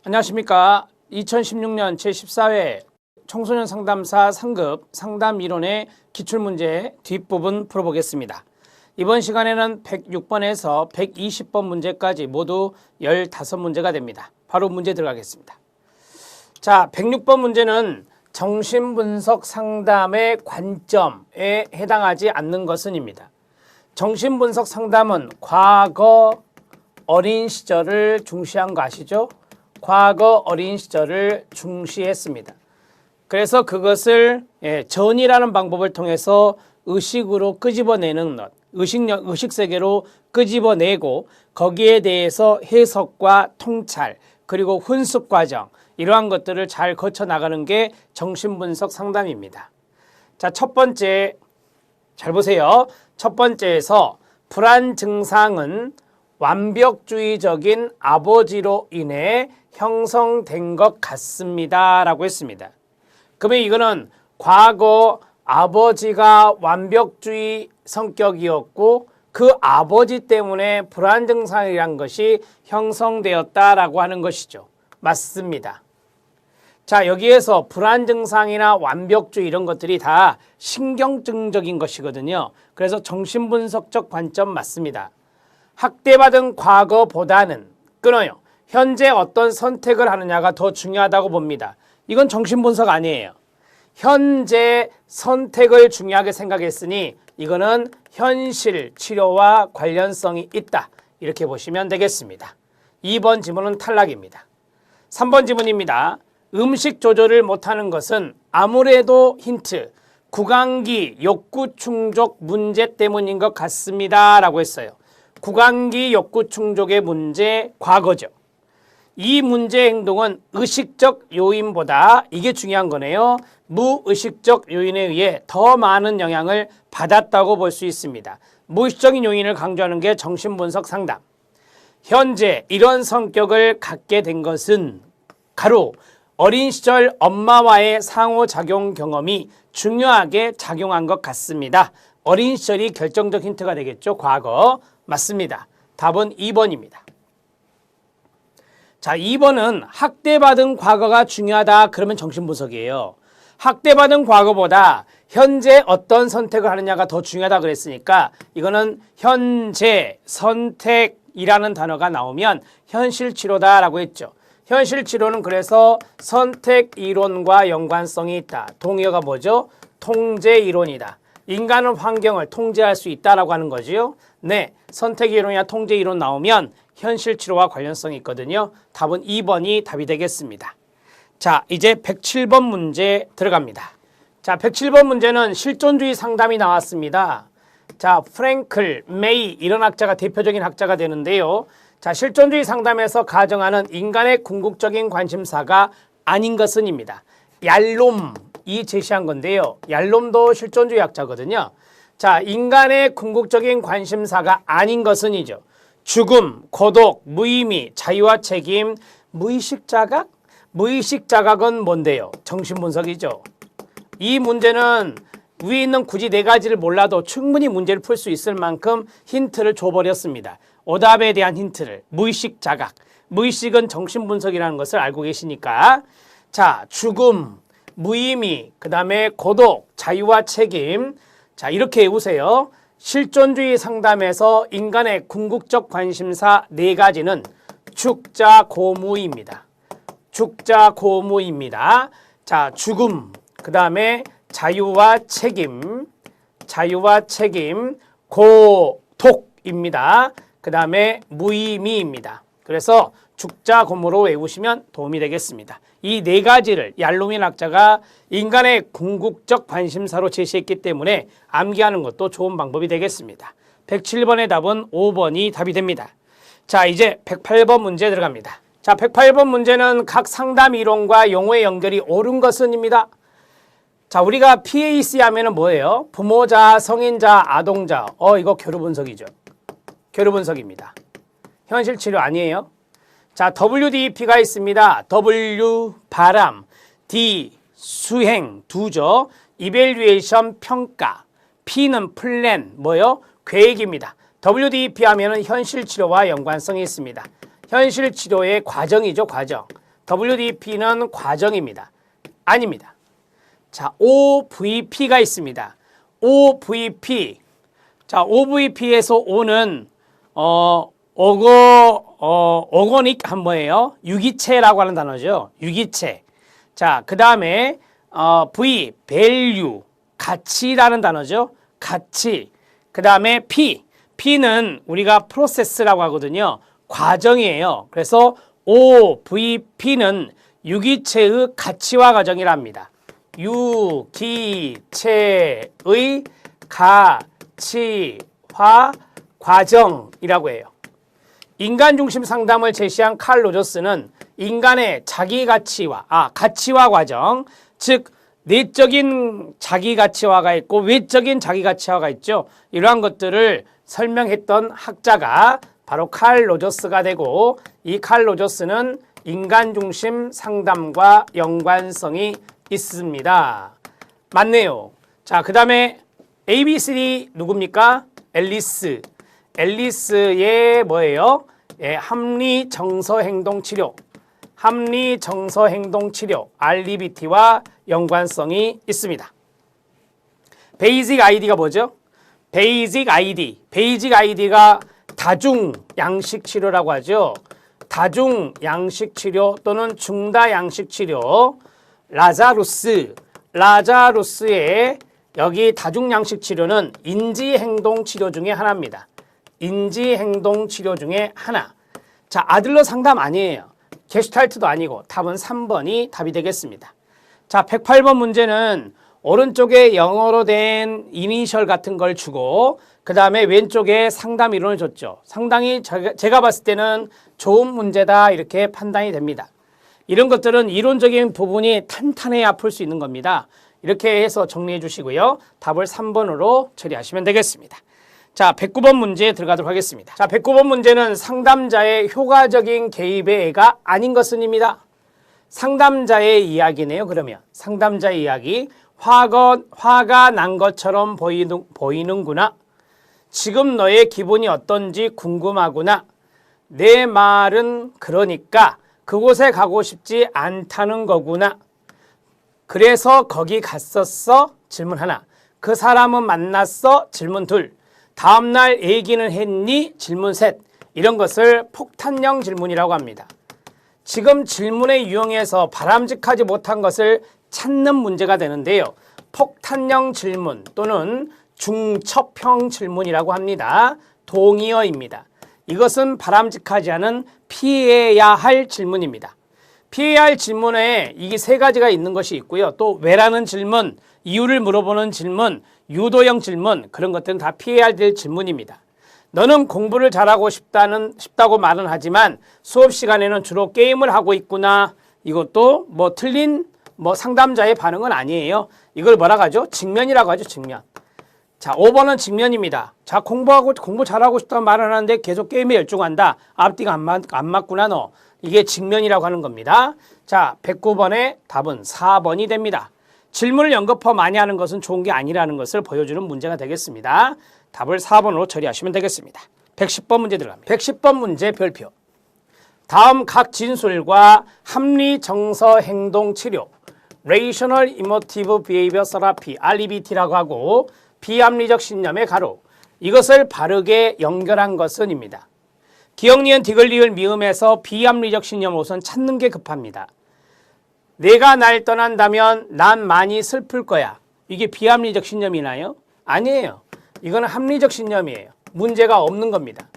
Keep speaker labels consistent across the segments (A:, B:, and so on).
A: 안녕하십니까. 2016년 제14회 청소년 상담사 상급 상담 이론의 기출문제 뒷부분 풀어보겠습니다. 이번 시간에는 106번에서 120번 문제까지 모두 15문제가 됩니다. 바로 문제 들어가겠습니다. 자, 106번 문제는 정신분석 상담의 관점에 해당하지 않는 것은입니다. 정신분석 상담은 과거 어린 시절을 중시한 거 아시죠? 과거 어린 시절을 중시했습니다. 그래서 그것을 전이라는 방법을 통해서 의식으로 끄집어내는 것, 의식 세계로 끄집어내고 거기에 대해서 해석과 통찰 그리고 훈습 과정 이러한 것들을 잘 거쳐 나가는 게 정신분석 상담입니다. 자, 첫 번째 잘 보세요. 첫 번째에서 불안 증상은 완벽주의적인 아버지로 인해 형성된 것 같습니다 라고 했습니다. 그러면 이거는 과거 아버지가 완벽주의 성격이었고 그 아버지 때문에 불안 증상이란 것이 형성되었다라고 하는 것이죠. 맞습니다. 자, 여기에서 불안 증상이나 완벽주의 이런 것들이 다 신경증적인 것이거든요. 그래서 정신분석적 관점 맞습니다. 학대받은 과거보다는 끊어요. 현재 어떤 선택을 하느냐가 더 중요하다고 봅니다. 이건 정신분석 아니에요. 현재 선택을 중요하게 생각했으니 이거는 현실 치료와 관련성이 있다. 이렇게 보시면 되겠습니다. 2번 지문은 탈락입니다. 3번 지문입니다. 음식 조절을 못하는 것은 아무래도 힌트, 구강기 욕구 충족 문제 때문인 것 같습니다 라고 했어요. 구강기 욕구 충족의 문제 과거죠. 이 문제 행동은 의식적 요인보다 이게 중요한 거네요. 무의식적 요인에 의해 더 많은 영향을 받았다고 볼 수 있습니다. 무의식적인 요인을 강조하는 게 정신분석 상담. 현재 이런 성격을 갖게 된 것은 가로 어린 시절 엄마와의 상호작용 경험이 중요하게 작용한 것 같습니다. 어린 시절이 결정적 힌트가 되겠죠. 과거. 맞습니다. 답은 2번입니다. 자, 2번은 학대받은 과거가 중요하다. 그러면 정신분석이에요. 학대받은 과거보다 현재 어떤 선택을 하느냐가 더 중요하다 그랬으니까 이거는 현재 선택이라는 단어가 나오면 현실치료다라고 했죠. 현실치료는 그래서 선택이론과 연관성이 있다. 동의어가 뭐죠? 통제이론이다. 인간은 환경을 통제할 수 있다라고 하는 거지요. 네, 선택이론이나 통제이론 나오면 현실치료와 관련성이 있거든요. 답은 2번이 답이 되겠습니다. 자, 이제 107번 문제 들어갑니다. 자, 107번 문제는 실존주의 상담이 나왔습니다. 자, 프랭클, 메이 이런 학자가 대표적인 학자가 되는데요. 자, 실존주의 상담에서 가정하는 인간의 궁극적인 관심사가 아닌 것은입니다. 얄롬이 제시한 건데요. 얄롬도 실존주의 학자거든요. 자, 인간의 궁극적인 관심사가 아닌 것은이죠. 죽음, 고독, 무의미, 자유와 책임, 무의식 자각? 무의식 자각은 뭔데요? 정신분석이죠. 이 문제는 위에 있는 굳이 4가지를 몰라도 충분히 문제를 풀 수 있을 만큼 힌트를 줘버렸습니다. 오답에 대한 힌트를. 무의식 자각. 무의식은 정신분석이라는 것을 알고 계시니까. 자, 죽음, 무의미, 그 다음에 고독, 자유와 책임. 자, 이렇게 외우세요. 실존주의 상담에서 인간의 궁극적 관심사 4가지는 죽자고무입니다. 죽자고무입니다. 자, 죽음, 그 다음에 자유와 책임, 고독입니다. 그 다음에 무의미입니다. 그래서 죽자고무로 외우시면 도움이 되겠습니다. 이 4가지를 얄롬인 학자가 인간의 궁극적 관심사로 제시했기 때문에 암기하는 것도 좋은 방법이 되겠습니다. 107번의 답은 5번이 답이 됩니다. 자, 이제 108번 문제 들어갑니다. 자, 108번 문제는 각 상담 이론과 용어의 연결이 옳은 것은입니다. 자, 우리가 PAC 하면은 뭐예요? 부모자, 성인자, 아동자. 이거 교류 분석이죠. 교류 분석입니다. 현실 치료 아니에요? 자, WDP가 있습니다. W 바람, D 수행 두죠. 이밸류에이션 평가, P는 플랜 뭐요? 계획입니다. WDP 하면은 현실 치료와 연관성이 있습니다. 현실 치료의 과정이죠, 과정. WDP는 과정입니다. 아닙니다. 자, OVP가 있습니다. OVP. 자, OVP에서 O는 오거닉 한 뭐예요? 유기체라고 하는 단어죠. 유기체. 자, 그 다음에 V, value, 가치라는 단어죠. 가치. 그 다음에 P, P는 우리가 프로세스라고 하거든요. 과정이에요. 그래서 OVP는 유기체의 가치화 과정이랍니다. 유기체의 가치화 과정이라고 해요. 인간 중심 상담을 제시한 칼 로저스는 인간의 자기 가치화, 가치화 과정, 즉 내적인 자기 가치화가 있고 외적인 자기 가치화가 있죠. 이러한 것들을 설명했던 학자가 바로 칼 로저스가 되고, 이 칼 로저스는 인간 중심 상담과 연관성이 있습니다. 맞네요. 자, 그 다음에 ABCD 누굽니까? 앨리스. 앨리스의 뭐예요? 예, 합리정서행동치료. 합리정서행동치료, RDBT와 연관성이 있습니다. 베이직 아이디가 뭐죠? 베이직 아이디. 베이직 아이디가 다중양식치료라고 하죠. 다중양식치료 또는 중다양식치료. 라자루스의 여기 다중양식치료는 인지행동치료 중에 하나입니다. 인지행동치료 중에 하나. 자, 아들러 상담 아니에요. 게슈탈트도 아니고 답은 3번이 답이 되겠습니다. 자, 108번 문제는 오른쪽에 영어로 된 이니셜 같은 걸 주고 그 다음에 왼쪽에 상담 이론을 줬죠. 상당히 제가 봤을 때는 좋은 문제다 이렇게 판단이 됩니다. 이런 것들은 이론적인 부분이 탄탄해야 풀 수 있는 겁니다. 이렇게 해서 정리해 주시고요. 답을 3번으로 처리하시면 되겠습니다. 자, 109번 문제 들어가도록 하겠습니다. 자, 109번 문제는 상담자의 효과적인 개입의 애가 아닌 것은입니다. 상담자의 이야기네요. 그러면 상담자의 이야기. 화가 난 것처럼 보이는구나. 지금 너의 기분이 어떤지 궁금하구나. 내 말은 그러니까 그곳에 가고 싶지 않다는 거구나. 그래서 거기 갔었어? 질문 하나. 그 사람은 만났어? 질문 둘. 다음날 얘기는 했니? 질문 셋. 이런 것을 폭탄형 질문이라고 합니다. 지금 질문의 유형에서 바람직하지 못한 것을 찾는 문제가 되는데요. 폭탄형 질문 또는 중첩형 질문이라고 합니다. 동의어입니다. 이것은 바람직하지 않은 피해야 할 질문입니다. 피해야 할 질문에 이게 세 가지가 있는 것이 있고요. 또 왜라는 질문, 이유를 물어보는 질문, 유도형 질문, 그런 것들은 다 피해야 될 질문입니다. 너는 공부를 잘하고 싶다고 말은 하지만 수업 시간에는 주로 게임을 하고 있구나. 이것도 틀린 상담자의 반응은 아니에요. 이걸 뭐라고 하죠? 직면이라고 하죠. 직면. 자, 5번은 직면입니다. 자, 공부 잘하고 싶다고 말을 하는데 계속 게임에 열중한다. 앞뒤가 안 맞구나 너. 이게 직면이라고 하는 겁니다. 자, 109번의 답은 4번이 됩니다. 질문을 연거푸 많이 하는 것은 좋은 게 아니라는 것을 보여주는 문제가 되겠습니다. 답을 4번으로 처리하시면 되겠습니다. 110번 문제 들어갑니다. 110번 문제 별표. 다음 각 진술과 합리정서행동치료 Rational Emotive Behavior Therapy, REBT라고 하고 비합리적 신념의 가로, 이것을 바르게 연결한 것은입니다. 기억, 니은, 디귿, 리을, 미음에서 비합리적 신념을 우선 찾는 게 급합니다. 내가 날 떠난다면 난 많이 슬플 거야. 이게 비합리적 신념이나요? 아니에요. 이거는 합리적 신념이에요. 문제가 없는 겁니다.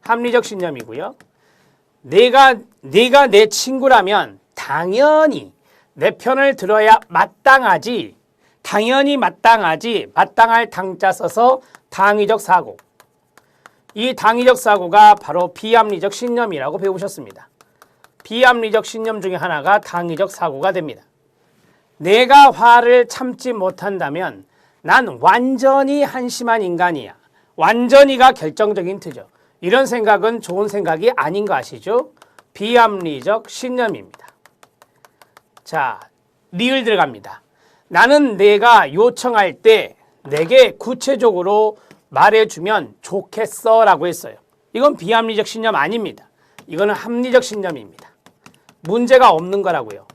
A: 합리적 신념이고요. 내가 내 친구라면 당연히 내 편을 들어야 마땅하지. 당연히 마땅하지. 마땅할 당자 써서 당위적 사고. 이 당위적 사고가 바로 비합리적 신념이라고 배우셨습니다. 비합리적 신념 중에 하나가 당위적 사고가 됩니다. 내가 화를 참지 못한다면 난 완전히 한심한 인간이야. 완전히가 결정적인 힌트죠. 이런 생각은 좋은 생각이 아닌 거 아시죠? 비합리적 신념입니다. 자, 리을 들어갑니다. 나는 내가 요청할 때 내게 구체적으로 말해주면 좋겠어 라고 했어요. 이건 비합리적 신념 아닙니다. 이거는 합리적 신념입니다. 문제가 없는 거라고요.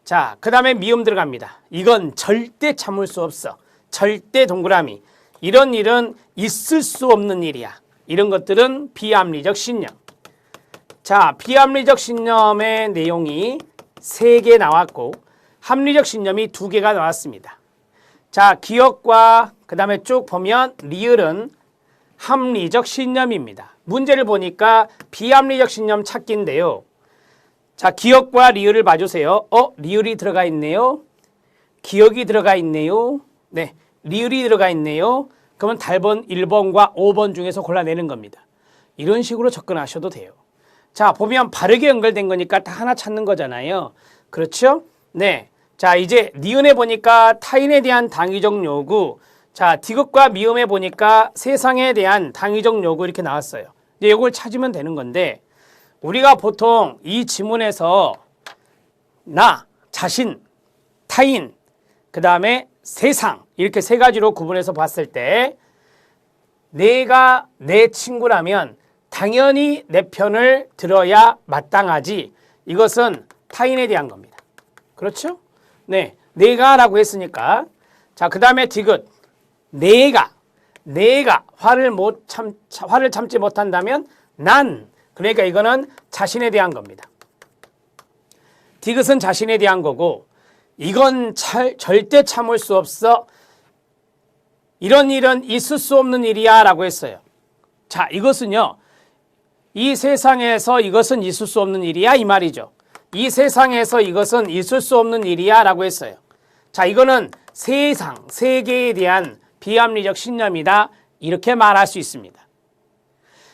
A: 자, 그 다음에 미음 들어갑니다. 이건 절대 참을 수 없어. 절대 동그라미. 이런 일은 있을 수 없는 일이야. 이런 것들은 비합리적 신념. 자, 비합리적 신념의 내용이 3개 나왔고 합리적 신념이 2개가 나왔습니다. 자, 기억과 그 다음에 쭉 보면 리을은 합리적 신념입니다. 문제를 보니까 비합리적 신념 찾기인데요. 자, 기억과 리을을 봐주세요. 리을이 들어가 있네요. 기억이 들어가 있네요. 네, 리을이 들어가 있네요. 그러면 답은 1번과 5번 중에서 골라내는 겁니다. 이런 식으로 접근하셔도 돼요. 자, 보면 바르게 연결된 거니까 다 하나 찾는 거잖아요. 그렇죠? 네. 자, 이제 니은에 보니까 타인에 대한 당위적 요구. 자, 디귿과 미음에 보니까 세상에 대한 당위적 요구 이렇게 나왔어요. 이제 이걸 찾으면 되는 건데 우리가 보통 이 지문에서 나, 자신, 타인, 그 다음에 세상 이렇게 3가지로 구분해서 봤을 때 내가 내 친구라면 당연히 내 편을 들어야 마땅하지. 이것은 타인에 대한 겁니다. 그렇죠? 네, 내가라고 했으니까. 자, 그 다음에 디귿. 내가 화를 참지 못한다면 난. 그러니까 이거는 자신에 대한 겁니다. 디귿은 자신에 대한 거고 이건 절대 참을 수 없어. 이런 일은 있을 수 없는 일이야 라고 했어요. 자, 이것은요. 이 세상에서 이것은 있을 수 없는 일이야 이 말이죠. 이 세상에서 이것은 있을 수 없는 일이야 라고 했어요. 자, 이거는 세상, 세계에 대한 비합리적 신념이다 이렇게 말할 수 있습니다.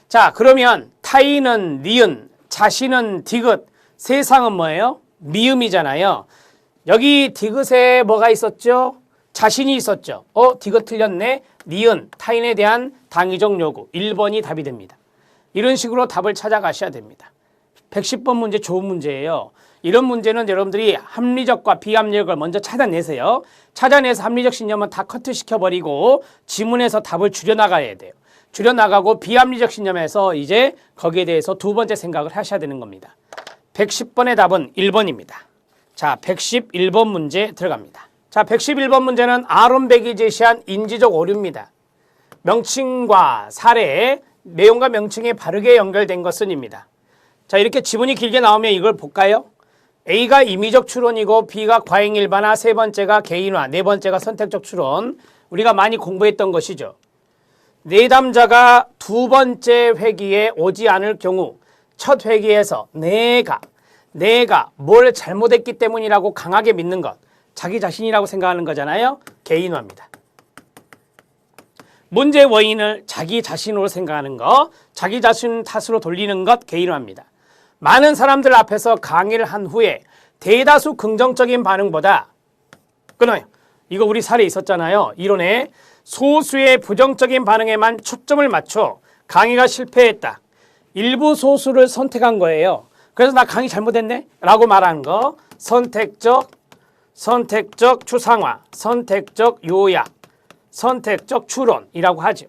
A: 자, 그러면 타인은 니은, 자신은 디귿, 세상은 뭐예요? 미음이잖아요. 여기 디귿에 뭐가 있었죠? 자신이 있었죠. 디귿 틀렸네. 니은, 타인에 대한 당위적 요구. 1번이 답이 됩니다. 이런 식으로 답을 찾아가셔야 됩니다. 110번 문제 좋은 문제예요. 이런 문제는 여러분들이 합리적과 비합리적을 먼저 찾아내세요. 찾아내서 합리적 신념은 다 커트시켜버리고 지문에서 답을 줄여나가야 돼요. 줄여나가고 비합리적 신념에서 이제 거기에 대해서 2번째 생각을 하셔야 되는 겁니다. 110번의 답은 1번입니다. 자, 111번 문제 들어갑니다. 자, 111번 문제는 아론백이 제시한 인지적 오류입니다. 명칭과 사례, 내용과 명칭이 바르게 연결된 것은입니다. 자, 이렇게 지문이 길게 나오면 이걸 볼까요? A가 임의적 추론이고 B가 과잉 일반화, 3번째가 개인화, 4번째가 선택적 추론. 우리가 많이 공부했던 것이죠. 내담자가 2번째 회기에 오지 않을 경우 첫 회기에서 내가 뭘 잘못했기 때문이라고 강하게 믿는 것, 자기 자신이라고 생각하는 거잖아요. 개인화입니다. 문제 원인을 자기 자신으로 생각하는 것, 자기 자신 탓으로 돌리는 것 개인화입니다. 많은 사람들 앞에서 강의를 한 후에 대다수 긍정적인 반응보다 끊어요. 이거 우리 사례 있었잖아요. 이론에 소수의 부정적인 반응에만 초점을 맞춰 강의가 실패했다. 일부 소수를 선택한 거예요. 그래서 나 강의 잘못했네? 라고 말하는 거. 선택적 추상화, 선택적 요약, 선택적 추론이라고 하죠.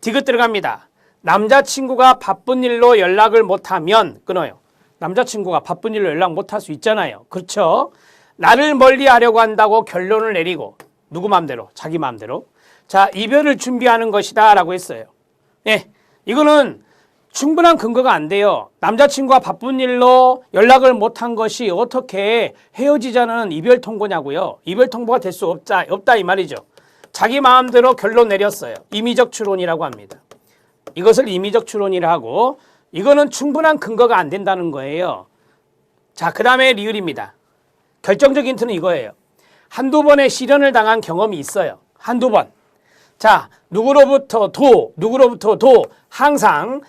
A: 디귿 들어갑니다. 남자친구가 바쁜 일로 연락을 못하면 끊어요. 남자친구가 바쁜 일로 연락 못할 수 있잖아요. 그렇죠? 나를 멀리하려고 한다고 결론을 내리고 누구 마음대로? 자기 마음대로. 자, 이별을 준비하는 것이다 라고 했어요. 네, 이거는 충분한 근거가 안 돼요. 남자친구가 바쁜 일로 연락을 못한 것이 어떻게 헤어지자는 이별 통보냐고요. 이별 통보가 될 수 없다 이 말이죠. 자기 마음대로 결론 내렸어요. 임의적 추론이라고 합니다. 이것을 임의적 추론이라 하고 이거는 충분한 근거가 안 된다는 거예요. 자, 그 다음에 리을입니다. 결정적 힌트는 이거예요. 한두 번의 실현을 당한 경험이 있어요. 한두 번. 자, 누구로부터 도 항상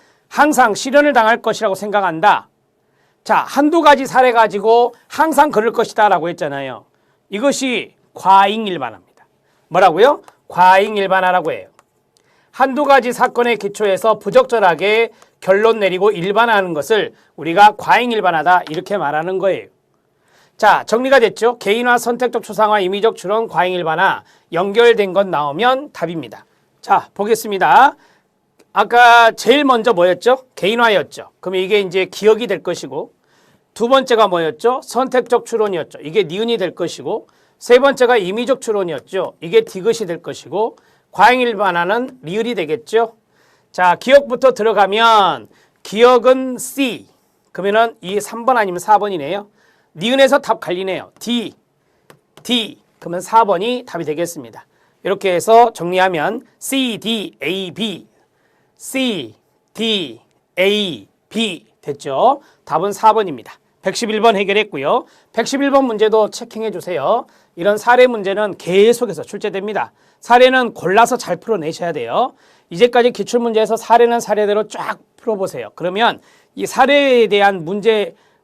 A: 실현을 당할 것이라고 생각한다. 자, 한두 가지 사례 가지고 항상 그럴 것이다 라고 했잖아요. 이것이 과잉일반화입니다. 뭐라고요? 과잉일반화라고 해요. 한두 가지 사건의 기초에서 부적절하게 결론 내리고 일반화하는 것을 우리가 과잉일반화다 이렇게 말하는 거예요. 자, 정리가 됐죠? 개인화, 선택적 추상화, 임의적 추론, 과잉일반화 연결된 것 나오면 답입니다. 자, 보겠습니다. 아까 제일 먼저 뭐였죠? 개인화였죠. 그럼 이게 이제 기억이 될 것이고 두 번째가 뭐였죠? 선택적 추론이었죠. 이게 니은이 될 것이고, 세 번째가 임의적 추론이었죠. 이게 디귿이 될 것이고, 과잉일반화는 리을이 되겠죠. 자, 기억부터 들어가면 기억은 C. 그러면은 이 3번 아니면 4번이네요. 니은에서 답 갈리네요. D. 그러면 4번이 답이 되겠습니다. 이렇게 해서 정리하면 C, D, A, B. C, D, A, B 됐죠? 답은 4번입니다. 111번 해결했고요. 111번 문제도 체킹해 주세요. 이런 사례 문제는 계속해서 출제됩니다. 사례는 골라서 잘 풀어내셔야 돼요. 이제까지 기출문제에서 사례는 사례대로 쫙 풀어보세요. 그러면 이 사례에 대한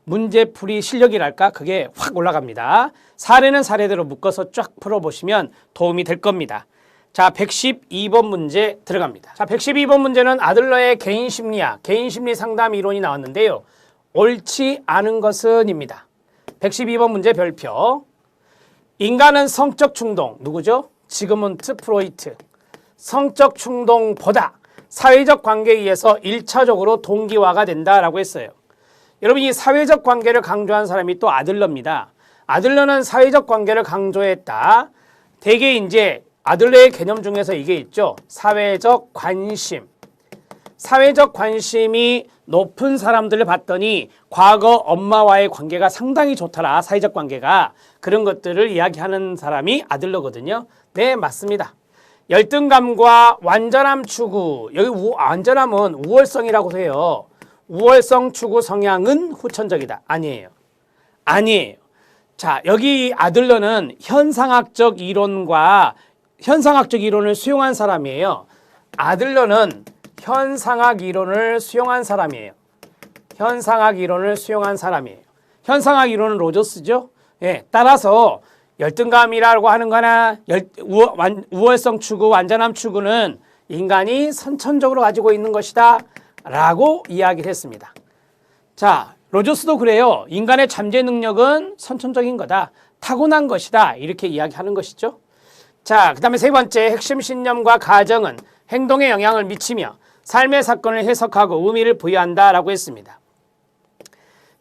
A: 문제풀이 실력이랄까? 그게 확 올라갑니다. 사례는 사례대로 묶어서 쫙 풀어보시면 도움이 될 겁니다. 자, 112번 문제 들어갑니다. 자, 112번 문제는 아들러의 개인심리학, 개인심리 상담 이론이 나왔는데요. 옳지 않은 것은입니다. 112번 문제 별표. 인간은 성적 충동, 누구죠? 지그문트 프로이트. 성적 충동보다 사회적 관계에 의해서 1차적으로 동기화가 된다라고 했어요. 여러분, 이 사회적 관계를 강조한 사람이 또 아들러입니다. 아들러는 사회적 관계를 강조했다. 대개 이제 아들러의 개념 중에서 이게 있죠. 사회적 관심. 사회적 관심이 높은 사람들을 봤더니 과거 엄마와의 관계가 상당히 좋더라. 사회적 관계가. 그런 것들을 이야기하는 사람이 아들러거든요. 네, 맞습니다. 열등감과 완전함 추구. 여기 완전함은 우월성이라고 해요. 우월성 추구 성향은 후천적이다. 아니에요. 자, 여기 아들러는 현상학적 이론을 수용한 사람이에요. 아들러는 현상학 이론을 수용한 사람이에요. 현상학 이론은 로저스죠. 예, 따라서 열등감이라고 하는 거나 우월성 추구, 완전함 추구는 인간이 선천적으로 가지고 있는 것이다 라고 이야기를 했습니다. 자, 로저스도 그래요. 인간의 잠재 능력은 선천적인 거다. 타고난 것이다. 이렇게 이야기하는 것이죠. 자, 그 다음에 세 번째, 핵심 신념과 가정은 행동에 영향을 미치며 삶의 사건을 해석하고 의미를 부여한다라고 했습니다.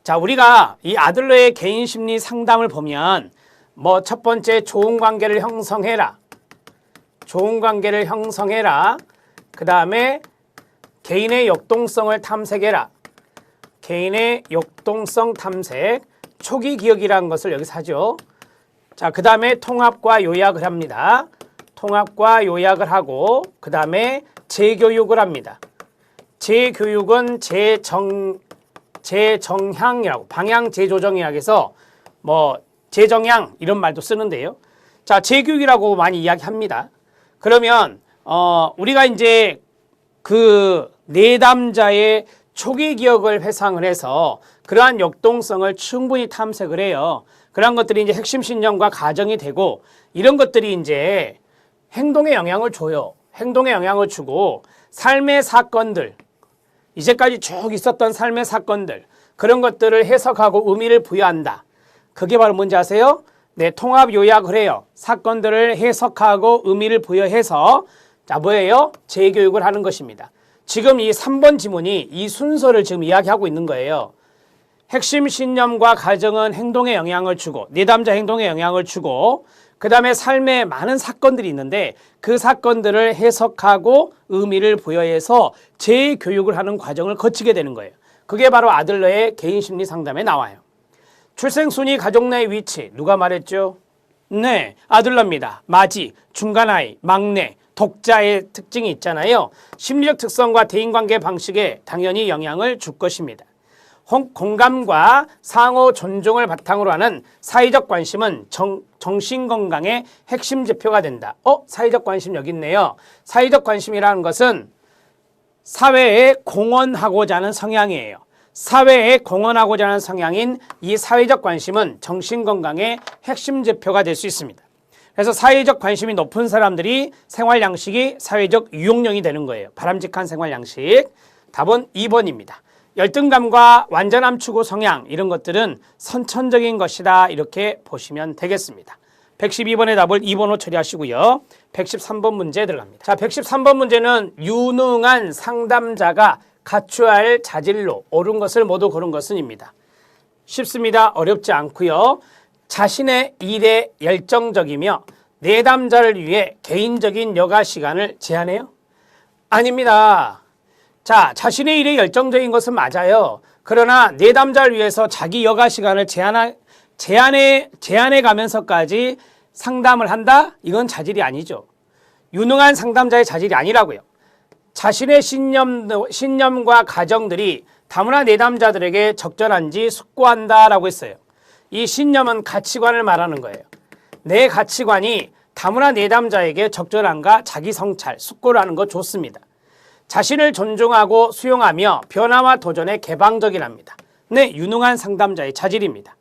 A: 자, 우리가 이 아들러의 개인 심리 상담을 보면 뭐 첫 번째 좋은 관계를 형성해라. 그 다음에 개인의 역동성을 탐색해라. 개인의 역동성 탐색, 초기 기억이라는 것을 여기서 하죠. 자, 그 다음에 통합과 요약을 합니다. 통합과 요약을 하고 그 다음에 재교육을 합니다. 재교육은 재정향이라고, 방향 재조정이라고 해서 뭐 재정향 이런 말도 쓰는데요. 자, 재교육이라고 많이 이야기합니다. 그러면 우리가 이제 그 내담자의 초기 기억을 회상을 해서 그러한 역동성을 충분히 탐색을 해요. 그러한 것들이 이제 핵심 신념과 가정이 되고 이런 것들이 이제 행동에 영향을 줘요. 행동에 영향을 주고 삶의 사건들, 이제까지 쭉 있었던 삶의 사건들, 그런 것들을 해석하고 의미를 부여한다. 그게 바로 뭔지 아세요? 네, 통합 요약을 해요. 사건들을 해석하고 의미를 부여해서 자, 뭐예요? 재교육을 하는 것입니다. 지금 이 3번 지문이 이 순서를 지금 이야기하고 있는 거예요. 핵심 신념과 가정은 행동에 영향을 주고, 내담자 행동에 영향을 주고, 그 다음에 삶에 많은 사건들이 있는데 그 사건들을 해석하고 의미를 부여해서 재교육을 하는 과정을 거치게 되는 거예요. 그게 바로 아들러의 개인심리 상담에 나와요. 출생순위, 가족 내 위치, 누가 말했죠? 네, 아들러입니다. 마지, 중간아이, 막내, 독자의 특징이 있잖아요. 심리적 특성과 대인관계 방식에 당연히 영향을 줄 것입니다. 공감과 상호 존중을 바탕으로 하는 사회적 관심은 정신건강의 핵심 지표가 된다. 사회적 관심 여기 있네요. 사회적 관심이라는 것은 사회에 공헌하고자 하는 성향이에요. 사회에 공헌하고자 하는 성향인 이 사회적 관심은 정신건강의 핵심 지표가 될 수 있습니다. 그래서 사회적 관심이 높은 사람들이 생활 양식이 사회적 유용령이 되는 거예요. 바람직한 생활 양식. 답은 2번입니다. 열등감과 완전함 추구 성향 이런 것들은 선천적인 것이다. 이렇게 보시면 되겠습니다. 112번의 답을 2번으로 처리하시고요. 113번 문제 들어갑니다. 자, 113번 문제는 유능한 상담자가 갖춰야 할 자질로 옳은 것을 모두 고른 것은입니다. 쉽습니다. 어렵지 않고요. 자신의 일에 열정적이며 내담자를 위해 개인적인 여가 시간을 제한해요? 아닙니다. 자, 자신의 일에 열정적인 것은 맞아요. 그러나 내담자를 위해서 자기 여가 시간을 제한해 가면서까지 상담을 한다? 이건 자질이 아니죠. 유능한 상담자의 자질이 아니라고요. 자신의 신념과 가정들이 다문화 내담자들에게 적절한지 숙고한다라고 했어요. 이 신념은 가치관을 말하는 거예요. 내 가치관이 다문화 내담자에게 적절한가 자기 성찰, 숙고를 하는 거 좋습니다. 자신을 존중하고 수용하며 변화와 도전에 개방적이랍니다. 네, 유능한 상담자의 자질입니다.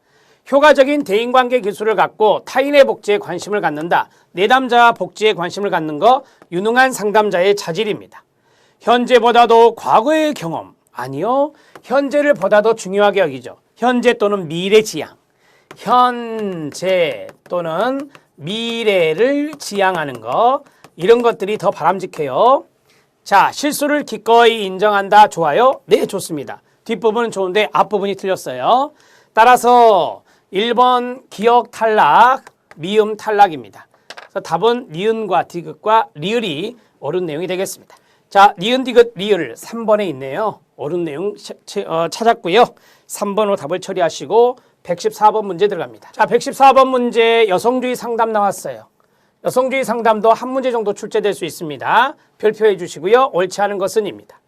A: 효과적인 대인관계 기술을 갖고 타인의 복지에 관심을 갖는다. 내담자 복지에 관심을 갖는 거 유능한 상담자의 자질입니다. 현재보다도 과거의 경험, 아니요. 현재를 보다 더 중요하게 여기죠. 현재 또는 미래 지향. 현재 또는 미래를 지향하는 거, 이런 것들이 더 바람직해요. 자, 실수를 기꺼이 인정한다. 좋아요? 네, 좋습니다. 뒷부분은 좋은데 앞부분이 틀렸어요. 따라서 1번 기억 탈락, 미음 탈락입니다. 그래서 답은 니은과 디귿과 리을이 옳은 내용이 되겠습니다. 자, 니은, 디귿, 리을 3번에 있네요. 옳은 내용 찾았고요. 3번으로 답을 처리하시고 114번 문제 들어갑니다. 자, 114번 문제 여성주의 상담 나왔어요. 여성주의 상담도 한 문제 정도 출제될 수 있습니다. 별표해 주시고요. 옳지 않은 것은 입니다.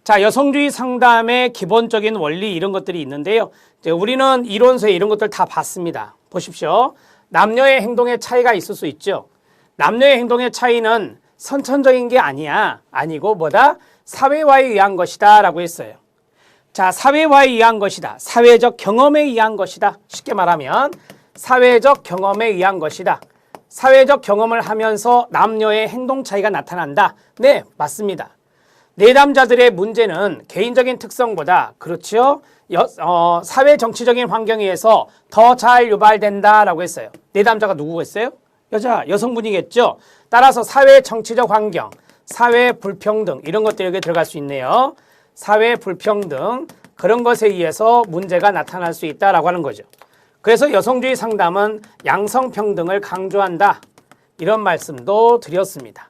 A: 자, 여성주의 상담의 기본적인 원리 이런 것들이 있는데요. 이제 우리는 이론서에 이런 것들 다 봤습니다. 보십시오. 남녀의 행동의 차이가 있을 수 있죠. 남녀의 행동의 차이는 선천적인 게 아니고 뭐다? 사회화에 의한 것이다 라고 했어요. 자, 사회화에 의한 것이다. 사회적 경험에 의한 것이다. 쉽게 말하면 사회적 경험에 의한 것이다. 사회적 경험을 하면서 남녀의 행동 차이가 나타난다. 네, 맞습니다. 내담자들의 문제는 개인적인 특성보다 그렇죠. 사회 정치적인 환경에 의해서 더 잘 유발된다라고 했어요. 내담자가 누구겠어요? 여성분이겠죠. 따라서 사회 정치적 환경, 사회 불평등 이런 것들이 여기에 들어갈 수 있네요. 사회 불평등 그런 것에 의해서 문제가 나타날 수 있다라고 하는 거죠. 그래서 여성주의 상담은 양성평등을 강조한다. 이런 말씀도 드렸습니다.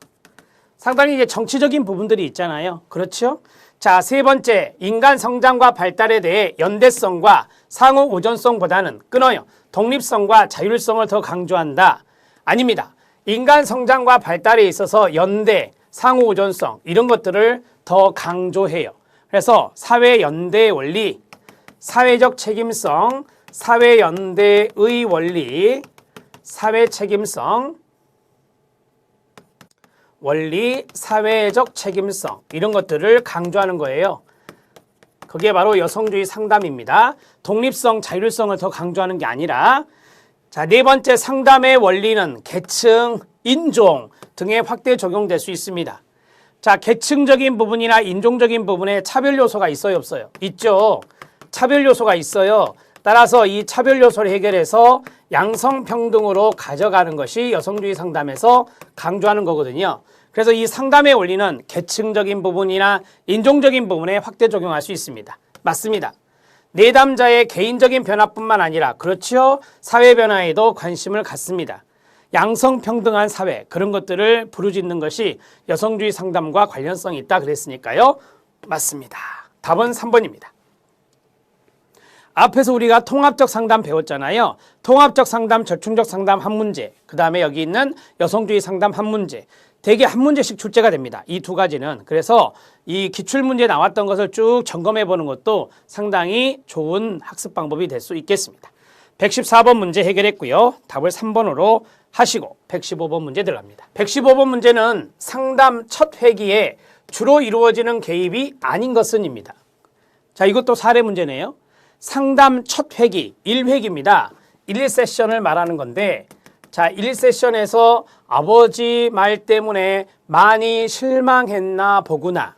A: 상당히 이제 정치적인 부분들이 있잖아요. 그렇죠? 자, 세 번째, 인간 성장과 발달에 대해 연대성과 상호 우존성보다는 끊어요. 독립성과 자율성을 더 강조한다. 아닙니다. 인간 성장과 발달에 있어서 연대, 상호 우존성 이런 것들을 더 강조해요. 그래서 사회 연대의 원리, 사회적 책임성, 사회 연대의 원리, 사회 책임성, 원리, 사회적 책임성 이런 것들을 강조하는 거예요. 그게 바로 여성주의 상담입니다. 독립성, 자율성을 더 강조하는 게 아니라 자, 네 번째 상담의 원리는 계층, 인종 등에 확대 적용될 수 있습니다. 자, 계층적인 부분이나 인종적인 부분에 차별 요소가 있어요, 없어요? 있죠. 차별 요소가 있어요. 따라서 이 차별 요소를 해결해서 양성평등으로 가져가는 것이 여성주의 상담에서 강조하는 거거든요. 그래서 이 상담의 원리는 계층적인 부분이나 인종적인 부분에 확대 적용할 수 있습니다. 맞습니다. 내담자의 개인적인 변화뿐만 아니라 그렇죠. 사회 변화에도 관심을 갖습니다. 양성평등한 사회 그런 것들을 부르짖는 것이 여성주의 상담과 관련성이 있다 그랬으니까요. 맞습니다. 답은 3번입니다. 앞에서 우리가 통합적 상담 배웠잖아요. 통합적 상담, 절충적 상담 한 문제, 그 다음에 여기 있는 여성주의 상담 한 문제, 대개 한 문제씩 출제가 됩니다. 이 두 가지는. 그래서 이 기출문제에 나왔던 것을 쭉 점검해 보는 것도 상당히 좋은 학습 방법이 될 수 있겠습니다. 114번 문제 해결했고요. 답을 3번으로 하시고 115번 문제 들어갑니다. 115번 문제는 상담 첫 회기에 주로 이루어지는 개입이 아닌 것은입니다. 자, 이것도 사례 문제네요. 상담 첫 회기, 1회기입니다. 1세션을 말하는 건데 자, 1세션에서 아버지 말 때문에 많이 실망했나 보구나.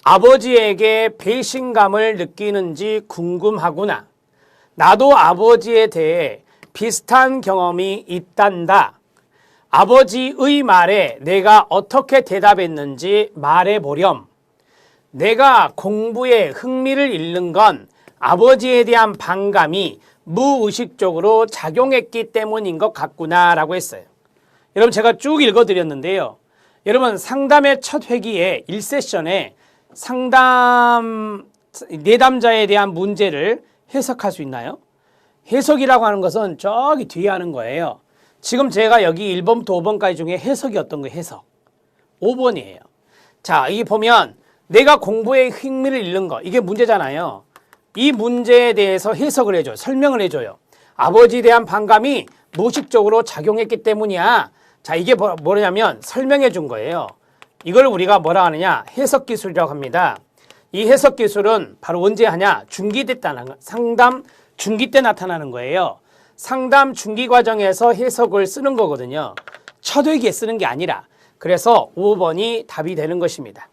A: 아버지에게 배신감을 느끼는지 궁금하구나. 나도 아버지에 대해 비슷한 경험이 있단다. 아버지의 말에 내가 어떻게 대답했는지 말해보렴. 내가 공부에 흥미를 잃는 건 아버지에 대한 반감이 무의식적으로 작용했기 때문인 것 같구나라고 했어요. 여러분 제가 쭉 읽어드렸는데요. 여러분 상담의 첫 회기에 1세션에 상담 내담자에 대한 문제를 해석할 수 있나요? 해석이라고 하는 것은 저기 뒤에 하는 거예요. 지금 제가 여기 1번부터 5번까지 중에 해석이 어떤 거예요? 해석. 5번이에요. 자, 이 보면 내가 공부에 흥미를 잃는 거 이게 문제잖아요. 이 문제에 대해서 해석을 해줘요. 설명을 해줘요. 아버지에 대한 반감이 무의식적으로 작용했기 때문이야. 자, 이게 뭐냐면 설명해 준 거예요. 이걸 우리가 뭐라 하느냐? 해석 기술이라고 합니다. 이 해석 기술은 바로 언제 하냐? 중기 때 상담 중기 때 나타나는 거예요. 상담 중기 과정에서 해석을 쓰는 거거든요. 첫 회기에 쓰는 게 아니라. 그래서 5번이 답이 되는 것입니다.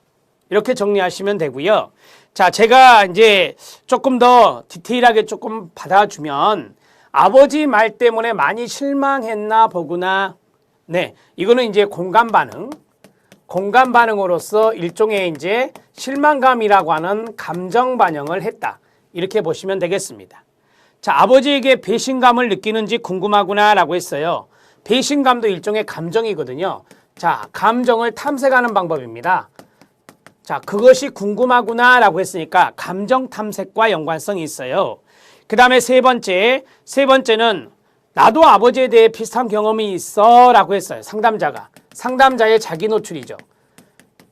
A: 이렇게 정리하시면 되고요. 자, 제가 이제 조금 더 디테일하게 조금 받아주면 아버지 말 때문에 많이 실망했나 보구나. 네, 이거는 이제 공감 반응으로서 일종의 이제 실망감이라고 하는 감정 반영을 했다. 이렇게 보시면 되겠습니다. 자, 아버지에게 배신감을 느끼는지 궁금하구나라고 했어요. 배신감도 일종의 감정이거든요. 자, 감정을 탐색하는 방법입니다. 자, 그것이 궁금하구나라고 했으니까 감정 탐색과 연관성이 있어요. 그 다음에 세 번째는 나도 아버지에 대해 비슷한 경험이 있어 라고 했어요. 상담자의 자기 노출이죠.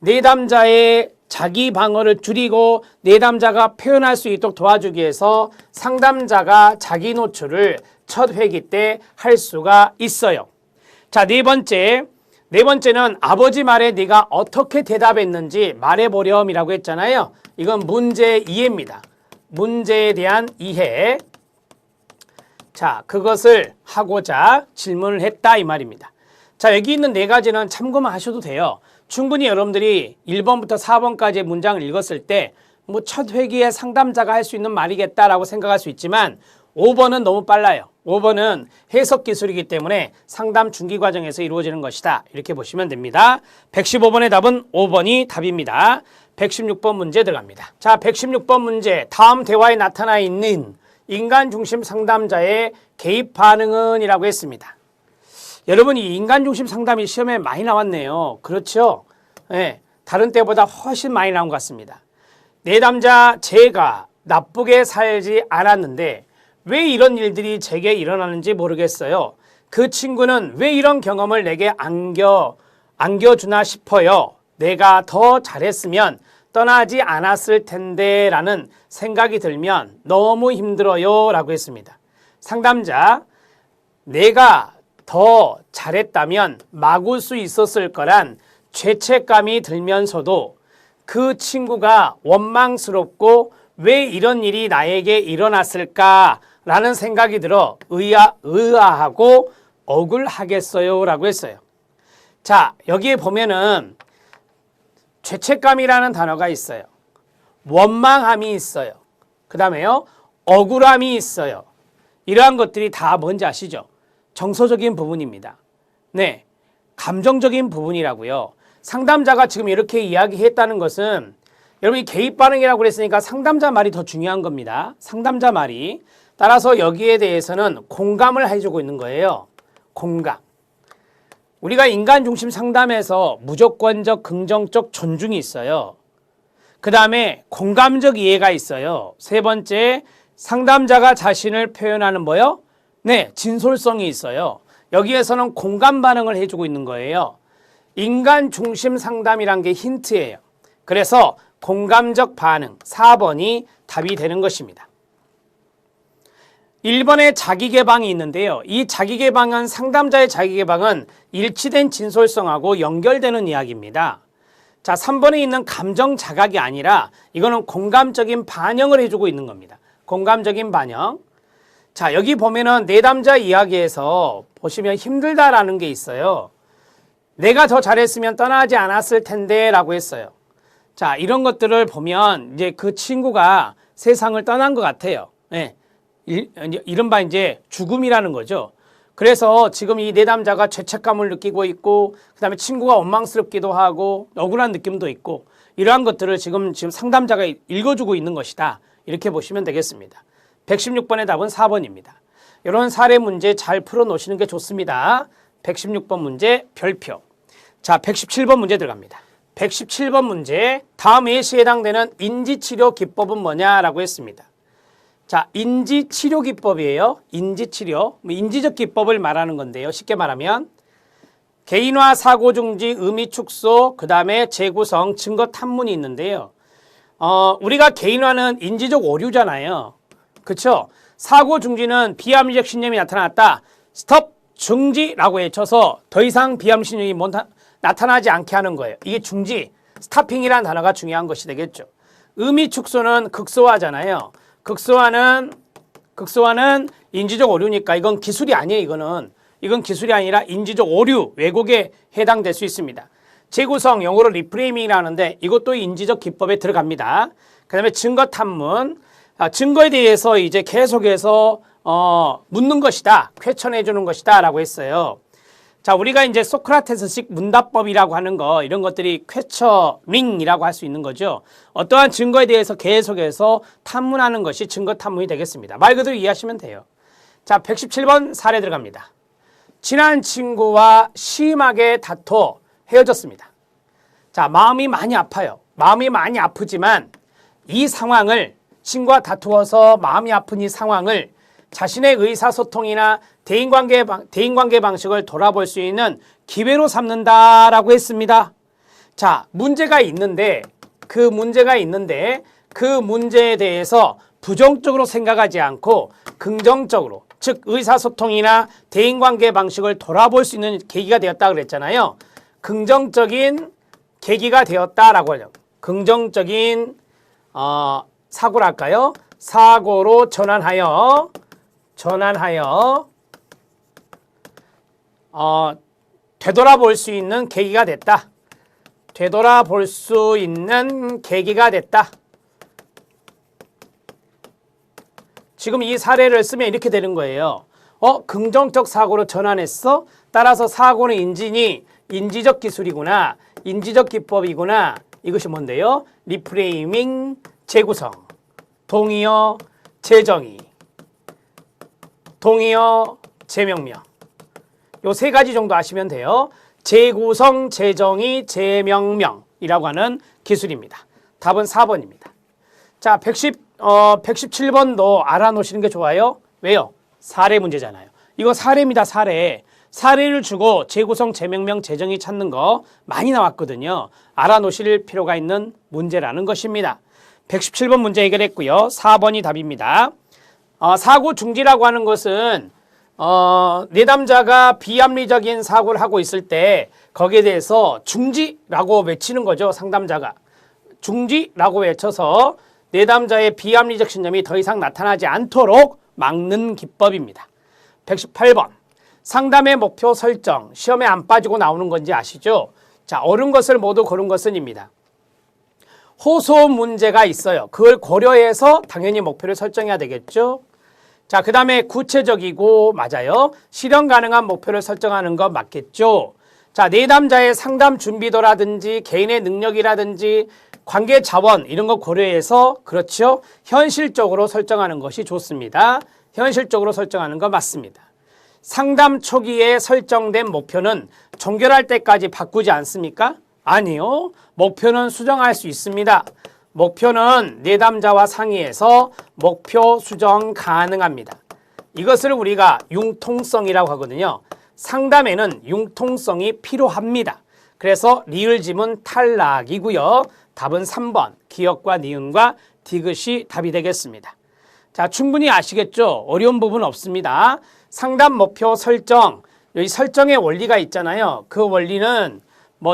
A: 내담자의 자기 방어를 줄이고 내담자가 표현할 수 있도록 도와주기 위해서 상담자가 자기 노출을 첫 회기 때 할 수가 있어요. 자, 네 번째는 아버지 말에 네가 어떻게 대답했는지 말해보렴이라고 했잖아요. 이건 문제 이해입니다. 문제에 대한 이해. 자, 그것을 하고자 질문을 했다 이 말입니다. 자, 여기 있는 네 가지는 참고만 하셔도 돼요. 충분히 여러분들이 1번부터 4번까지의 문장을 읽었을 때 뭐 첫 회기에 상담자가 할 수 있는 말이겠다라고 생각할 수 있지만 5번은 너무 빨라요. 5번은 해석 기술이기 때문에 상담 중기 과정에서 이루어지는 것이다. 이렇게 보시면 됩니다. 115번의 답은 5번이 답입니다. 116번 문제 들어갑니다. 자, 116번 문제. 다음 대화에 나타나 있는 인간 중심 상담자의 개입 반응은 이라고 했습니다. 여러분 이 인간 중심 상담이 시험에 많이 나왔네요. 그렇죠? 네, 다른 때보다 훨씬 많이 나온 것 같습니다. 내담자 제가 나쁘게 살지 않았는데 왜 이런 일들이 제게 일어나는지 모르겠어요. 그 친구는 왜 이런 경험을 내게 안겨주나 싶어요. 내가 더 잘했으면 떠나지 않았을 텐데 라는 생각이 들면 너무 힘들어요 라고 했습니다. 상담자, 내가 더 잘했다면 막을 수 있었을 거란 죄책감이 들면서도 그 친구가 원망스럽고 왜 이런 일이 나에게 일어났을까 라는 생각이 들어 의아하고 억울하겠어요 라고 했어요. 자, 여기에 보면은 죄책감이라는 단어가 있어요. 원망함이 있어요. 그 다음에요, 억울함이 있어요. 이러한 것들이 다 뭔지 아시죠? 정서적인 부분입니다. 네, 감정적인 부분이라고요. 상담자가 지금 이렇게 이야기했다는 것은 여러분이 개입 반응이라고 그랬으니까 상담자 말이 더 중요한 겁니다. 상담자 말이. 따라서 여기에 대해서는 공감을 해주고 있는 거예요. 공감. 우리가 인간 중심 상담에서 무조건적, 긍정적 존중이 있어요. 그 다음에 공감적 이해가 있어요. 세 번째, 상담자가 자신을 표현하는 뭐요? 네, 진솔성이 있어요. 여기에서는 공감 반응을 해주고 있는 거예요. 인간 중심 상담이란 게 힌트예요. 그래서 공감적 반응 4번이 답이 되는 것입니다. 1번에 자기개방이 있는데요. 이 자기개방은 상담자의 자기개방은 일치된 진솔성하고 연결되는 이야기입니다. 자, 3번에 있는 감정 자각이 아니라 이거는 공감적인 반영을 해주고 있는 겁니다. 공감적인 반영. 자, 여기 보면은 내담자 이야기에서 보시면 힘들다라는 게 있어요. 내가 더 잘했으면 떠나지 않았을 텐데 라고 했어요. 자, 이런 것들을 보면 이제 그 친구가 세상을 떠난 것 같아요. 네. 이른바 이제 죽음이라는 거죠. 그래서 지금 이 내담자가 죄책감을 느끼고 있고, 그 다음에 친구가 원망스럽기도 하고, 억울한 느낌도 있고, 이러한 것들을 지금 상담자가 읽어주고 있는 것이다. 이렇게 보시면 되겠습니다. 116번의 답은 4번입니다. 이런 사례 문제 잘 풀어놓으시는 게 좋습니다. 116번 문제 별표. 자, 117번 문제 들어갑니다. 117번 문제, 다음 예시에 해당되는 인지치료 기법은 뭐냐라고 했습니다. 자, 인지치료 기법이에요. 인지치료, 인지적 기법을 말하는 건데요. 쉽게 말하면 개인화, 사고 중지, 의미 축소, 그 다음에 재구성, 증거 탐문이 있는데요. 우리가 개인화는 인지적 오류잖아요. 그렇죠? 사고 중지는 비합리적 신념이 나타났다. 스톱 중지라고 외쳐서 더 이상 비합리적 신념이 나타나지 않게 하는 거예요. 이게 중지, 스탑핑이라는 단어가 중요한 것이 되겠죠. 의미 축소는 극소화잖아요. 극소화는 인지적 오류니까 이건 기술이 아니에요. 이건 기술이 아니라 인지적 오류, 왜곡에 해당될 수 있습니다. 재구성, 영어로 리프레이밍이라 하는데 이것도 인지적 기법에 들어갑니다. 그 다음에 증거 탐문, 증거에 대해서 이제 계속해서 묻는 것이다, 퀘천해 주는 것이다 라고 했어요. 자, 우리가 이제 소크라테스식 문답법이라고 하는 거, 이런 것들이 퀘처링이라고 할 수 있는 거죠. 어떠한 증거에 대해서 계속해서 탐문하는 것이 증거 탐문이 되겠습니다. 말 그대로 이해하시면 돼요. 자, 117번 사례 들어갑니다. 친한 친구와 심하게 다퉈 헤어졌습니다. 자, 마음이 많이 아파요. 마음이 많이 아프지만 이 상황을, 친구와 다투어서 마음이 아픈 이 상황을 자신의 의사소통이나 대인관계 방식을 돌아볼 수 있는 기회로 삼는다라고 했습니다. 자, 문제가 있는데 그 문제에 대해서 부정적으로 생각하지 않고 긍정적으로, 즉 의사소통이나 대인관계 방식을 돌아볼 수 있는 계기가 되었다 그랬잖아요. 긍정적인 계기가 되었다라고 하죠. 긍정적인 사고랄까요? 사고로 전환하여 되돌아볼 수 있는 계기가 됐다. 되돌아볼 수 있는 계기가 됐다. 지금 이 사례를 쓰면 이렇게 되는 거예요. 긍정적 사고로 전환했어? 따라서 사고는 인지적 기술이구나. 인지적 기법이구나. 이것이 뭔데요? 리프레이밍, 재구성, 동의어, 재정의, 동의어, 재명명. 요 세 가지 정도 아시면 돼요. 재구성, 재정의, 재명명이라고 하는 기술입니다. 답은 4번입니다. 자, 117번도 알아놓으시는 게 좋아요. 왜요? 사례 문제잖아요. 이거 사례입니다. 사례를 주고 재구성, 재명명, 재정의 찾는 거 많이 나왔거든요. 알아놓으실 필요가 있는 문제라는 것입니다. 117번 문제 해결했고요. 4번이 답입니다. 사고 중지라고 하는 것은 내담자가 비합리적인 사고를 하고 있을 때 거기에 대해서 중지라고 외치는 거죠. 상담자가. 중지라고 외쳐서 내담자의 비합리적 신념이 더 이상 나타나지 않도록 막는 기법입니다. 118번. 상담의 목표 설정. 시험에 안 빠지고 나오는 건지 아시죠? 자, 옳은 것을 모두 고른 것은입니다. 호소 문제가 있어요. 그걸 고려해서 당연히 목표를 설정해야 되겠죠. 자, 그 다음에 구체적이고 맞아요. 실현 가능한 목표를 설정하는 거 맞겠죠. 자, 내담자의 상담 준비도라든지 개인의 능력이라든지 관계 자원 이런 거 고려해서 그렇죠. 현실적으로 설정하는 것이 좋습니다. 현실적으로 설정하는 거 맞습니다. 상담 초기에 설정된 목표는 종결할 때까지 바꾸지 않습니까? 아니요. 목표는 수정할 수 있습니다. 목표는 내담자와 상의해서 목표 수정 가능합니다. 이것을 우리가 융통성이라고 하거든요. 상담에는 융통성이 필요합니다. 그래서 리을 지문 탈락이고요. 답은 3번 기역과 니은과 디귿이 답이 되겠습니다. 자, 충분히 아시겠죠? 어려운 부분 없습니다. 상담 목표 설정, 여기 설정의 원리가 있잖아요. 그 원리는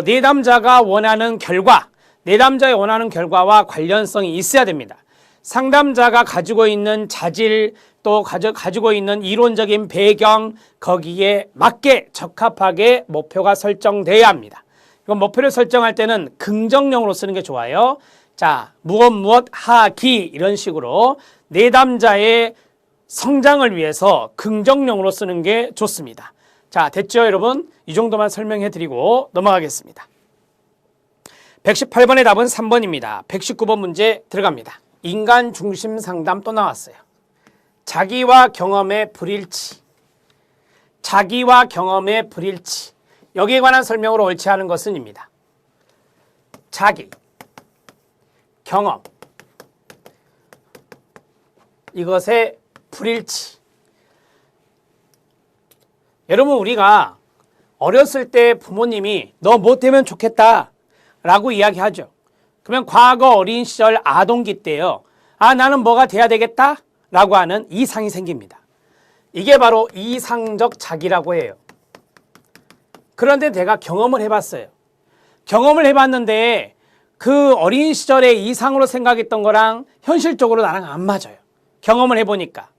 A: 내담자가 원하는 결과, 내담자의 원하는 결과와 관련성이 있어야 됩니다. 상담자가 가지고 있는 자질, 또 가지고 있는 이론적인 배경, 거기에 맞게 적합하게 목표가 설정돼야 합니다. 이건 목표를 설정할 때는 긍정형으로 쓰는 게 좋아요. 자, 무엇 하기 이런 식으로 내담자의 성장을 위해서 긍정형으로 쓰는 게 좋습니다. 자, 됐죠, 여러분? 이 정도만 설명해 드리고 넘어가겠습니다. 118번의 답은 3번입니다. 119번 문제 들어갑니다. 인간 중심 상담 또 나왔어요. 자기와 경험의 불일치. 자기와 경험의 불일치. 여기에 관한 설명으로 옳지 않은 것은입니다. 자기, 경험, 이것의 불일치. 여러분, 우리가 어렸을 때 부모님이 너 뭐 되면 좋겠다 라고 이야기하죠. 그러면 과거 어린 시절 아동기 때요. 아, 나는 뭐가 돼야 되겠다 라고 하는 이상이 생깁니다. 이게 바로 이상적 자기라고 해요. 그런데 내가 경험을 해봤어요. 경험을 해봤는데 그 어린 시절의 이상으로 생각했던 거랑 현실적으로 나랑 안 맞아요. 경험을 해보니까.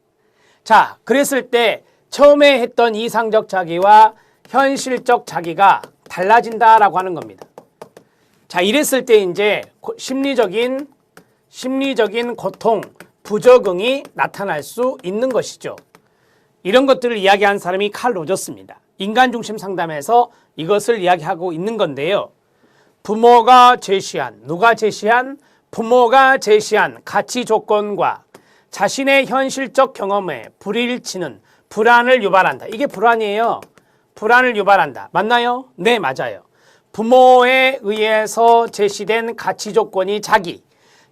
A: 자, 그랬을 때 처음에 했던 이상적 자기와 현실적 자기가 달라진다라고 하는 겁니다. 자, 이랬을 때 이제 심리적인 고통, 부적응이 나타날 수 있는 것이죠. 이런 것들을 이야기한 사람이 칼 로저스입니다. 인간중심 상담에서 이것을 이야기하고 있는 건데요. 부모가 제시한, 누가 제시한? 부모가 제시한 가치 조건과 자신의 현실적 경험에 불일치는 불안을 유발한다. 이게 불안이에요. 불안을 유발한다. 맞나요? 네, 맞아요. 부모에 의해서 제시된 가치 조건이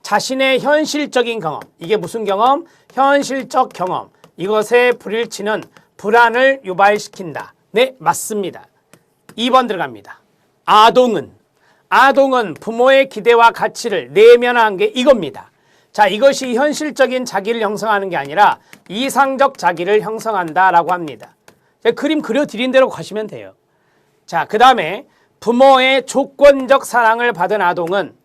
A: 자신의 현실적인 경험. 이게 무슨 경험? 현실적 경험. 이것의 불일치는 불안을 유발시킨다. 네, 맞습니다. 2번 들어갑니다. 아동은 부모의 기대와 가치를 내면화한 게 이겁니다. 자, 이것이 현실적인 자기를 형성하는 게 아니라 이상적 자기를 형성한다라고 합니다. 그림 그려드린 대로 가시면 돼요. 자, 그 다음에 부모의 조건적 사랑을 받은 아동은,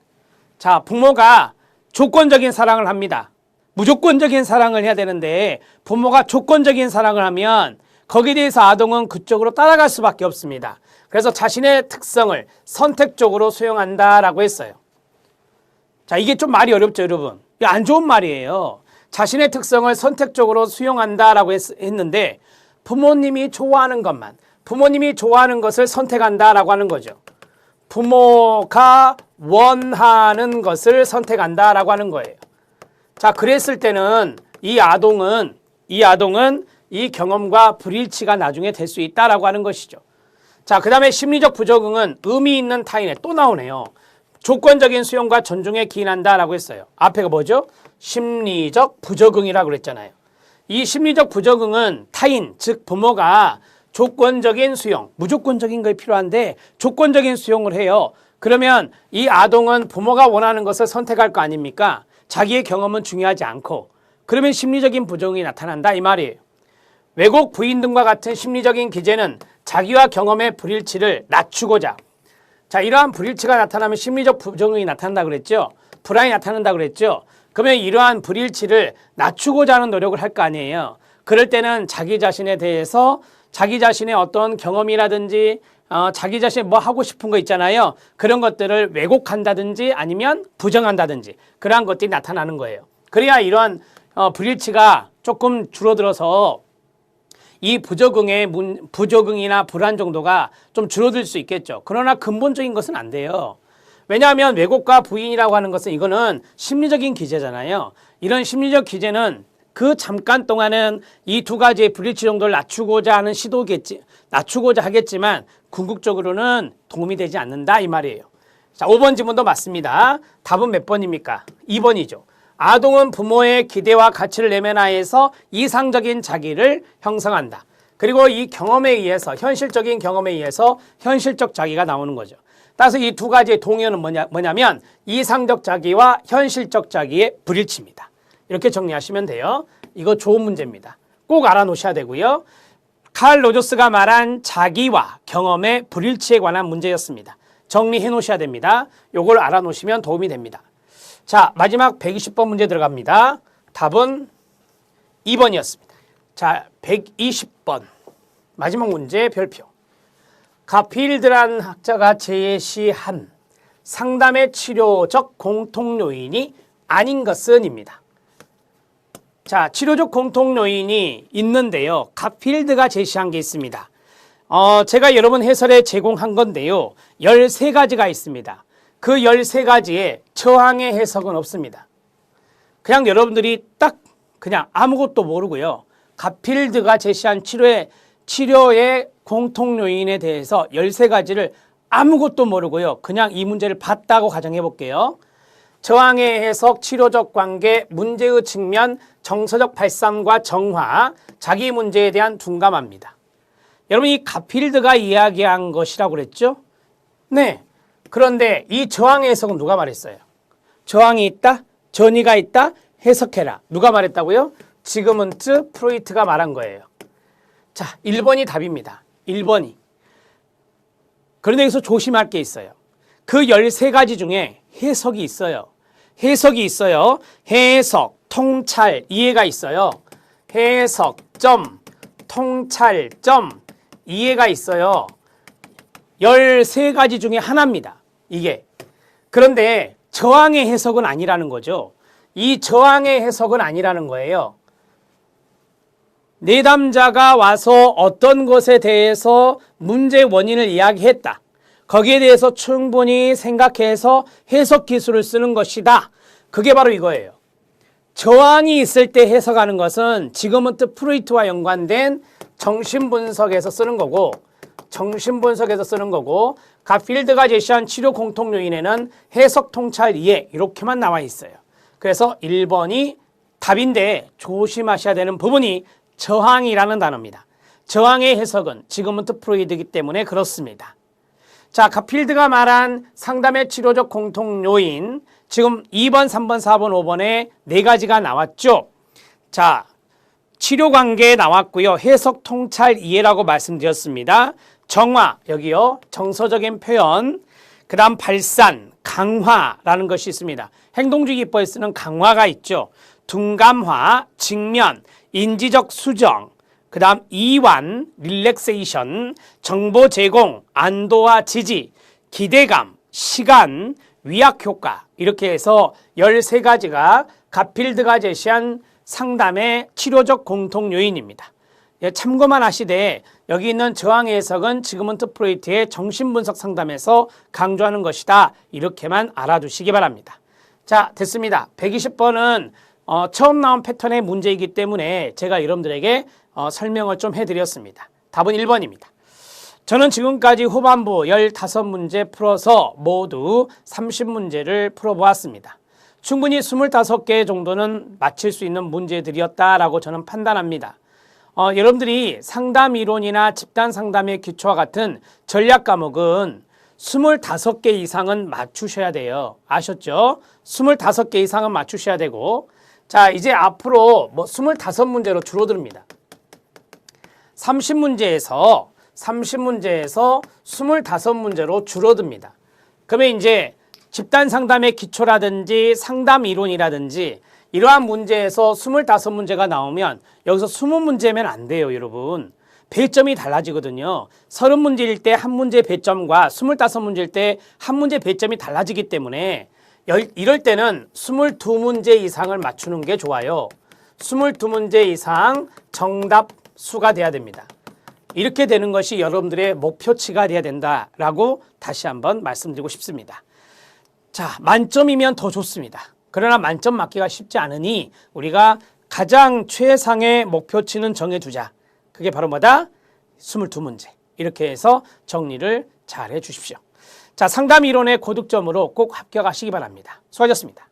A: 자, 부모가 조건적인 사랑을 합니다. 무조건적인 사랑을 해야 되는데 부모가 조건적인 사랑을 하면 거기에 대해서 아동은 그쪽으로 따라갈 수밖에 없습니다. 그래서 자신의 특성을 선택적으로 수용한다라고 했어요. 자, 이게 좀 말이 어렵죠, 여러분? 이게 안 좋은 말이에요. 자신의 특성을 선택적으로 수용한다라고 했는데 부모님이 좋아하는 것만, 부모님이 좋아하는 것을 선택한다라고 하는 거죠. 부모가 원하는 것을 선택한다라고 하는 거예요. 자, 그랬을 때는 이 아동은 이 경험과 불일치가 나중에 될 수 있다라고 하는 것이죠. 자, 그 다음에 심리적 부적응은 의미 있는 타인에 또 나오네요. 조건적인 수용과 존중에 기인한다라고 했어요. 앞에가 뭐죠? 심리적 부적응이라고 그랬잖아요. 이 심리적 부적응은 타인, 즉 부모가 조건적인 수용, 무조건적인 게 필요한데 조건적인 수용을 해요. 그러면 이 아동은 부모가 원하는 것을 선택할 거 아닙니까? 자기의 경험은 중요하지 않고, 그러면 심리적인 부적응이 나타난다 이 말이에요. 왜곡, 부인 등과 같은 심리적인 기제는 자기와 경험의 불일치를 낮추고자, 자, 이러한 불일치가 나타나면 심리적 부적응이 나타난다 그랬죠. 불안이 나타난다 그랬죠. 그러면 이러한 불일치를 낮추고자 하는 노력을 할 거 아니에요. 그럴 때는 자기 자신에 대해서 자기 자신의 어떤 경험이라든지 자기 자신이 뭐 하고 싶은 거 있잖아요. 그런 것들을 왜곡한다든지 아니면 부정한다든지 그러한 것들이 나타나는 거예요. 그래야 이러한 불일치가 조금 줄어들어서 이 부적응이나 불안 정도가 좀 줄어들 수 있겠죠. 그러나 근본적인 것은 안 돼요. 왜냐하면 왜곡과 부인이라고 하는 것은 이거는 심리적인 기제잖아요. 이런 심리적 기제는 그 잠깐 동안은 이 두 가지의 불일치 정도를 낮추고자 하는 시도겠지, 낮추고자 하겠지만 궁극적으로는 도움이 되지 않는다 이 말이에요. 자, 5번 지문도 맞습니다. 답은 몇 번입니까? 2번이죠. 아동은 부모의 기대와 가치를 내면화해서 이상적인 자기를 형성한다. 그리고 이 경험에 의해서, 현실적인 경험에 의해서 현실적 자기가 나오는 거죠. 따라서 이 두 가지의 동의어는 뭐냐면 이상적 자기와 현실적 자기의 불일치입니다. 이렇게 정리하시면 돼요. 이거 좋은 문제입니다. 꼭 알아놓으셔야 되고요. 칼 로저스가 말한 자기와 경험의 불일치에 관한 문제였습니다. 정리해 놓으셔야 됩니다. 요걸 알아놓으시면 도움이 됩니다. 자, 마지막 120번 문제 들어갑니다. 답은 2번이었습니다. 자, 120번 마지막 문제 별표. 가필드라는 학자가 제시한 상담의 치료적 공통 요인이 아닌 것은입니다. 자, 치료적 공통 요인이 있는데요. 가필드가 제시한 게 있습니다. 제가 여러분 해설에 제공한 건데요. 13가지가 있습니다. 그 13가지에 저항의 해석은 없습니다. 그냥 여러분들이 딱 그냥 아무것도 모르고요. 가필드가 제시한 치료의 공통 요인에 대해서 13가지를 아무것도 모르고요. 그냥 이 문제를 봤다고 가정해 볼게요. 저항의 해석, 치료적 관계, 문제의 측면, 정서적 발상과 정화, 자기 문제에 대한 둔감합니다. 여러분 이 가필드가 이야기한 것이라고 그랬죠? 네. 그런데 이 저항의 해석은 누가 말했어요? 저항이 있다? 전이가 있다? 해석해라. 누가 말했다고요? 지그문트 프로이트가 말한 거예요. 자, 1번이 답입니다. 1번이. 그런데 여기서 조심할 게 있어요. 그 13가지 중에 해석이 있어요. 해석이 있어요. 해석, 통찰, 이해가 있어요. 해석, 점, 통찰, 점, 이해가 있어요. 13가지 중에 하나입니다. 이게. 그런데 저항의 해석은 아니라는 거죠. 이 저항의 해석은 아니라는 거예요. 내담자가 와서 어떤 것에 대해서 문제 원인을 이야기했다. 거기에 대해서 충분히 생각해서 해석 기술을 쓰는 것이다. 그게 바로 이거예요. 저항이 있을 때 해석하는 것은 지그문트 프로이트와 연관된 정신분석에서 쓰는 거고, 가필드가 제시한 치료 공통 요인에는 해석, 통찰, 이해 이렇게만 나와 있어요. 그래서 1번이 답인데 조심하셔야 되는 부분이 저항이라는 단어입니다. 저항의 해석은 지그문트 프로이드이기 때문에 그렇습니다. 자, 가필드가 말한 상담의 치료적 공통 요인, 지금 2번, 3번, 4번, 5번에 4가지가 나왔죠. 자, 치료 관계 나왔고요. 해석, 통찰, 이해라고 말씀드렸습니다. 정화, 여기요. 정서적인 표현, 그 다음 발산, 강화라는 것이 있습니다. 행동주의 기법에 쓰는 강화가 있죠. 둔감화, 직면, 인지적 수정, 그 다음 이완, 릴렉세이션, 정보 제공, 안도와 지지, 기대감, 시간, 위약 효과 이렇게 해서 13가지가 가필드가 제시한 상담의 치료적 공통 요인입니다. 참고만 하시되 여기 있는 저항의 해석은 지그문트 프로이트의 정신분석 상담에서 강조하는 것이다. 이렇게만 알아두시기 바랍니다. 자, 됐습니다. 120번은 처음 나온 패턴의 문제이기 때문에 제가 여러분들에게 설명을 좀 해드렸습니다. 답은 1번입니다. 저는 지금까지 후반부 15문제 풀어서 모두 30문제를 풀어보았습니다. 충분히 25개 정도는 맞힐 수 있는 문제들이었다라고 저는 판단합니다. 여러분들이 상담 이론이나 집단 상담의 기초와 같은 전략 과목은 25개 이상은 맞추셔야 돼요. 아셨죠? 25개 이상은 맞추셔야 되고, 자, 이제 앞으로 25문제로 줄어듭니다. 30문제에서 25문제로 줄어듭니다. 그러면 이제 집단 상담의 기초라든지 상담 이론이라든지 이러한 문제에서 25문제가 나오면 여기서 20문제면 안 돼요, 여러분. 배점이 달라지거든요. 30문제일 때 한 문제 배점과 25문제일 때 한 문제 배점이 달라지기 때문에 이럴 때는 22문제 이상을 맞추는 게 좋아요. 22문제 이상 정답 수가 돼야 됩니다. 이렇게 되는 것이 여러분들의 목표치가 돼야 된다라고 다시 한번 말씀드리고 싶습니다. 자, 만점이면 더 좋습니다. 그러나 만점 맞기가 쉽지 않으니 우리가 가장 최상의 목표치는 정해두자. 그게 바로 뭐다? 22문제. 이렇게 해서 정리를 잘 해주십시오. 자, 상담 이론의 고득점으로 꼭 합격하시기 바랍니다. 수고하셨습니다.